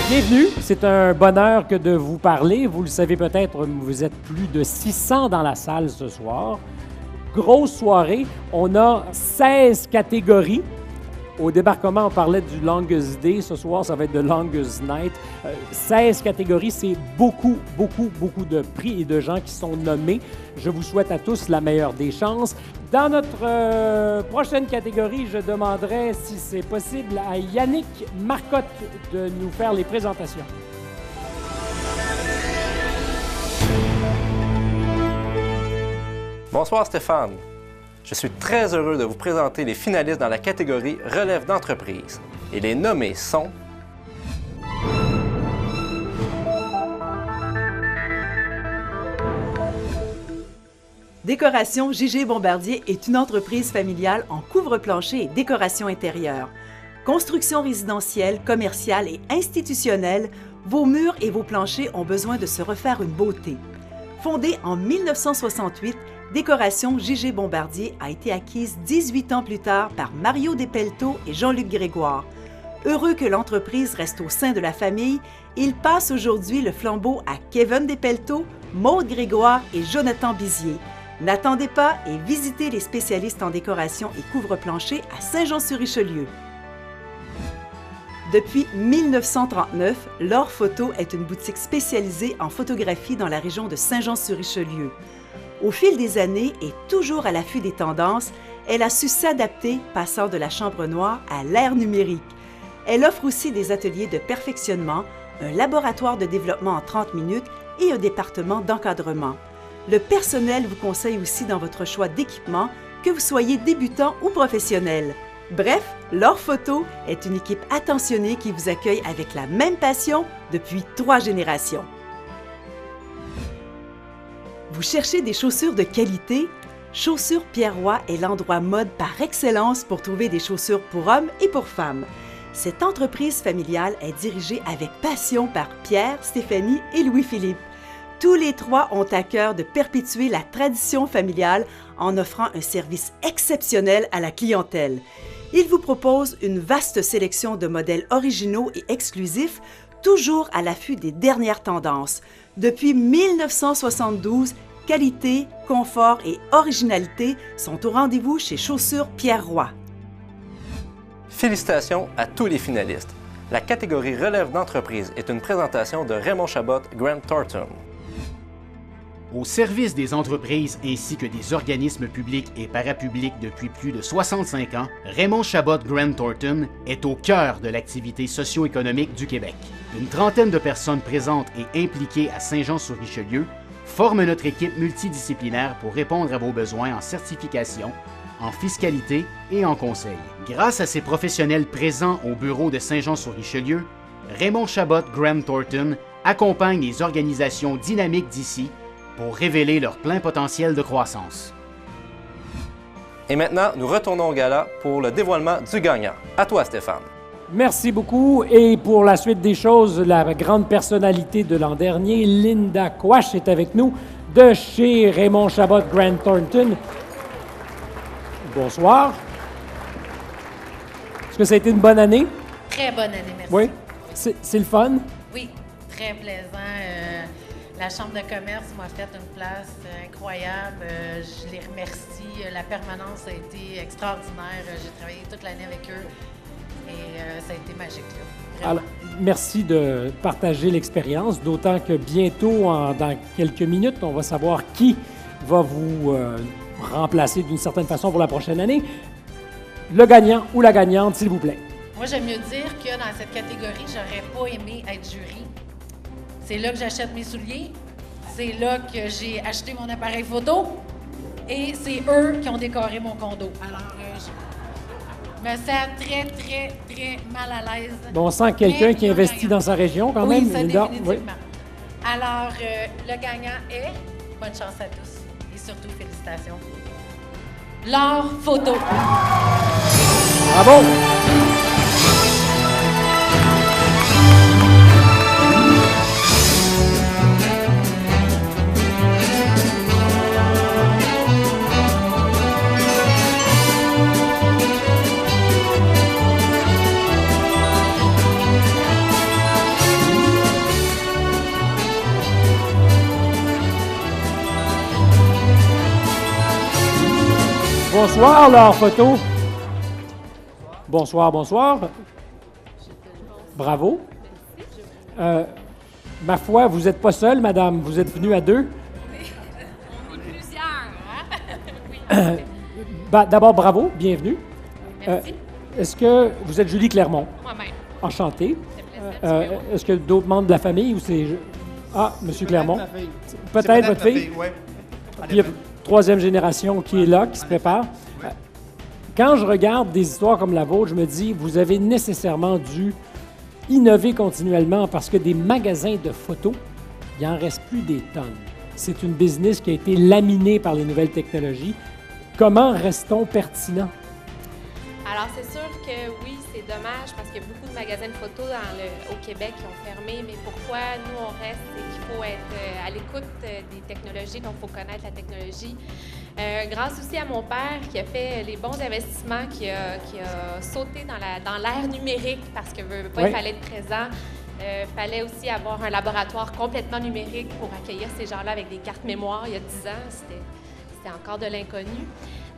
Bienvenue, c'est un bonheur que de vous parler. Vous le savez peut-être, vous êtes plus de 600 dans la salle ce soir. Grosse soirée, on a 16 catégories. Au débarquement, on parlait du Longest Day. Ce soir, ça va être de Longest Night. 16 catégories, c'est beaucoup de prix et de gens qui sont nommés. Je vous souhaite à tous la meilleure des chances. Dans notre prochaine catégorie, je demanderai, si c'est possible, à Yannick Marcotte de nous faire les présentations. Bonsoir Stéphane. Je suis très heureux de vous présenter les finalistes dans la catégorie Relève d'entreprise. Et les nommés sont... Décoration J.G. Bombardier est une entreprise familiale en couvre-plancher et décoration intérieure. Construction résidentielle, commerciale et institutionnelle, vos murs et vos planchers ont besoin de se refaire une beauté. Fondée en 1968, Décoration J.G. Bombardier a été acquise 18 ans plus tard par Mario Despelteaux et Jean-Luc Grégoire. Heureux que l'entreprise reste au sein de la famille, il passe aujourd'hui le flambeau à Kevin Despelteaux, Maude Grégoire et Jonathan Bizier. N'attendez pas et visitez les spécialistes en décoration et couvre-plancher à Saint-Jean-sur-Richelieu. Depuis 1939, L'Or Photo est une boutique spécialisée en photographie dans la région de Saint-Jean-sur-Richelieu. Au fil des années et toujours à l'affût des tendances, elle a su s'adapter, passant de la chambre noire à l'ère numérique. Elle offre aussi des ateliers de perfectionnement, un laboratoire de développement en 30 minutes et un département d'encadrement. Le personnel vous conseille aussi dans votre choix d'équipement, que vous soyez débutant ou professionnel. Bref, L'Or Photo est une équipe attentionnée qui vous accueille avec la même passion depuis 3 générations. Vous cherchez des chaussures de qualité? Chaussures Pierre Roy est l'endroit mode par excellence pour trouver des chaussures pour hommes et pour femmes. Cette entreprise familiale est dirigée avec passion par Pierre, Stéphanie et Louis-Philippe. Tous les 3 ont à cœur de perpétuer la tradition familiale en offrant un service exceptionnel à la clientèle. Ils vous proposent une vaste sélection de modèles originaux et exclusifs, toujours à l'affût des dernières tendances. Depuis 1972, qualité, confort et originalité sont au rendez-vous chez Chaussures Pierre Roy. Félicitations à tous les finalistes. La catégorie Relève d'entreprise est une présentation de Raymond Chabot, Grant Thornton. Au service des entreprises ainsi que des organismes publics et parapublics depuis plus de 65 ans, Raymond Chabot Grant Thornton est au cœur de l'activité socio-économique du Québec. Une trentaine de personnes présentes et impliquées à Saint-Jean-sur-Richelieu forment notre équipe multidisciplinaire pour répondre à vos besoins en certification, en fiscalité et en conseil. Grâce à ces professionnels présents au bureau de Saint-Jean-sur-Richelieu, Raymond Chabot Grant Thornton accompagne les organisations dynamiques d'ici pour révéler leur plein potentiel de croissance. Et maintenant, nous retournons au gala pour le dévoilement du gagnant. À toi, Stéphane. Merci beaucoup. Et pour la suite des choses, la grande personnalité de l'an dernier, Linda Quash, est avec nous de chez Raymond Chabot Grant Thornton. Bonsoir. Est-ce que ça a été une bonne année? Très bonne année, merci. Oui? C'est le fun? Oui, très plaisant. La Chambre de commerce m'a fait une place incroyable. Je les remercie. La permanence a été extraordinaire. J'ai travaillé toute l'année avec eux et ça a été magique. Là. Alors, merci de partager l'expérience, d'autant que bientôt, dans quelques minutes, on va savoir qui va vous remplacer d'une certaine façon pour la prochaine année. Le gagnant ou la gagnante, s'il vous plaît. Moi, j'aime mieux dire que dans cette catégorie, j'aurais pas aimé être jury. C'est là que j'achète mes souliers, c'est là que j'ai acheté mon appareil photo et c'est eux qui ont décoré mon condo. Alors, je me sens très mal à l'aise. Bon, on sent quelqu'un qui investit dans sa région quand même. Oui, ça Linda. définitivement. Oui. Alors, le gagnant est, bonne chance à tous et surtout félicitations, L'Or Photo. Bravo! Bonsoir, leur photo. Bonsoir, bonsoir. Bravo. Ma foi, vous n'êtes pas seule, madame. Vous êtes venue à deux. Plusieurs, hein? D'abord, bravo, bienvenue. Merci. Est-ce que vous êtes Julie Clermont? Moi-même. Enchanté. C'est plaisir. Est-ce que d'autres membres de la famille ou c'est... Ah, M. Clermont. Ma fille. Peut-être C'est votre fille. Oui. Puis il y a troisième génération qui est là, qui se prépare. Quand je regarde des histoires comme la vôtre, je me dis, vous avez nécessairement dû innover continuellement parce que des magasins de photos, il en reste plus des tonnes. C'est une business qui a été laminée par les nouvelles technologies. Comment restons pertinents? Alors, c'est sûr que oui, c'est dommage parce qu'il y a beaucoup de magasins de photos au Québec qui ont fermé, mais pourquoi nous, on reste? C'est qu'il faut être à l'écoute des technologies, donc il faut connaître la technologie. Grâce aussi à mon père qui a fait les bons investissements, qui a sauté dans l'ère numérique parce que veut pas, Oui. il fallait être présent. Fallait aussi avoir un laboratoire complètement numérique pour accueillir ces gens-là avec des cartes mémoire. Il y a 10 ans, c'était encore de l'inconnu.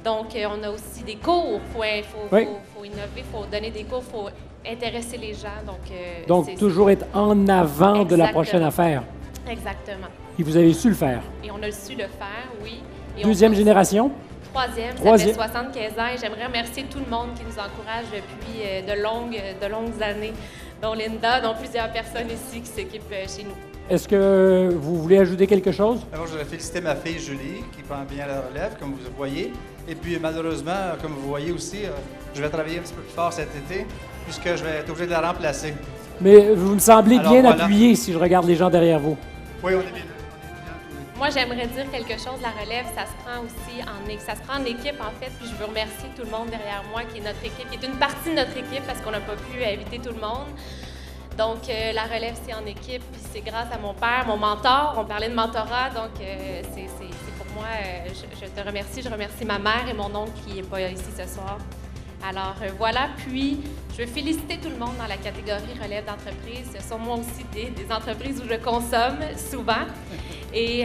Donc, on a aussi des cours. Il faut innover, il faut donner des cours, il faut intéresser les gens. Donc, c'est toujours être en avant de la Exactement. prochaine affaire. Exactement. Et vous avez su le faire. Et on a su le faire, oui. Et Deuxième on peut- génération? Troisième, ça Troisième. fait 75 ans. Et j'aimerais remercier tout le monde qui nous encourage depuis de longues années, dont Linda, dont plusieurs personnes ici qui s'équipent chez nous. Est-ce que vous voulez ajouter quelque chose? Alors, je voudrais féliciter ma fille Julie, qui prend bien la relève, comme vous voyez. Et puis, malheureusement, comme vous voyez aussi, je vais travailler un petit peu plus fort cet été, puisque je vais être obligé de la remplacer. Mais vous me semblez Alors, bien voilà. appuyé si je regarde les gens derrière vous. Oui, on est bien. Moi, j'aimerais dire quelque chose. La relève, ça se prend aussi ça se prend en équipe, en fait. Puis je veux remercier tout le monde derrière moi, qui est notre équipe, qui est une partie de notre équipe, parce qu'on n'a pas pu inviter tout le monde. Donc, la relève, c'est en équipe, puis c'est grâce à mon père, mon mentor. On parlait de mentorat, donc c'est pour moi, je te remercie. Je remercie ma mère et mon oncle qui n'est pas ici ce soir. Alors, voilà. Puis, je veux féliciter tout le monde dans la catégorie relève d'entreprise. Ce sont moi aussi des entreprises où je consomme souvent. Et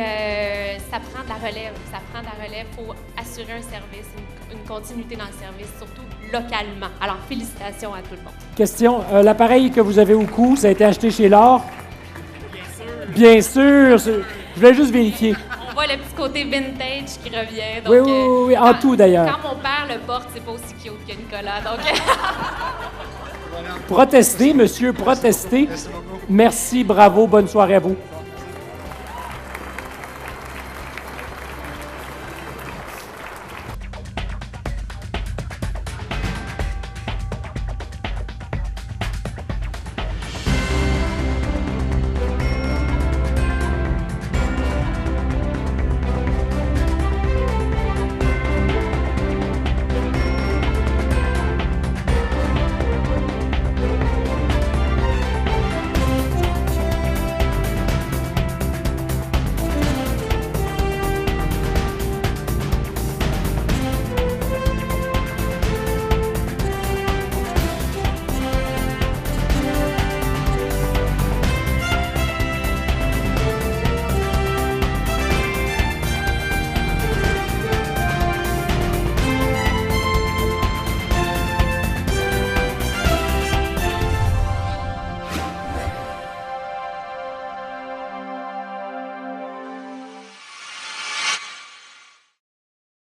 ça prend de la relève. Ça prend de la relève pour assurer un service, une continuité dans le service, surtout localement. Alors, félicitations à tout le monde. Question, l'appareil que vous avez au cou, ça a été acheté chez L'Or? Bien sûr. Je voulais juste vérifier. On voit le petit côté vintage qui revient. Donc, Oui, en tout d'ailleurs. Quand mon père le porte, c'est pas aussi cute que Nicolas. Donc, Protestez, monsieur, protestez. Merci beaucoup. Merci, bravo, bonne soirée à vous.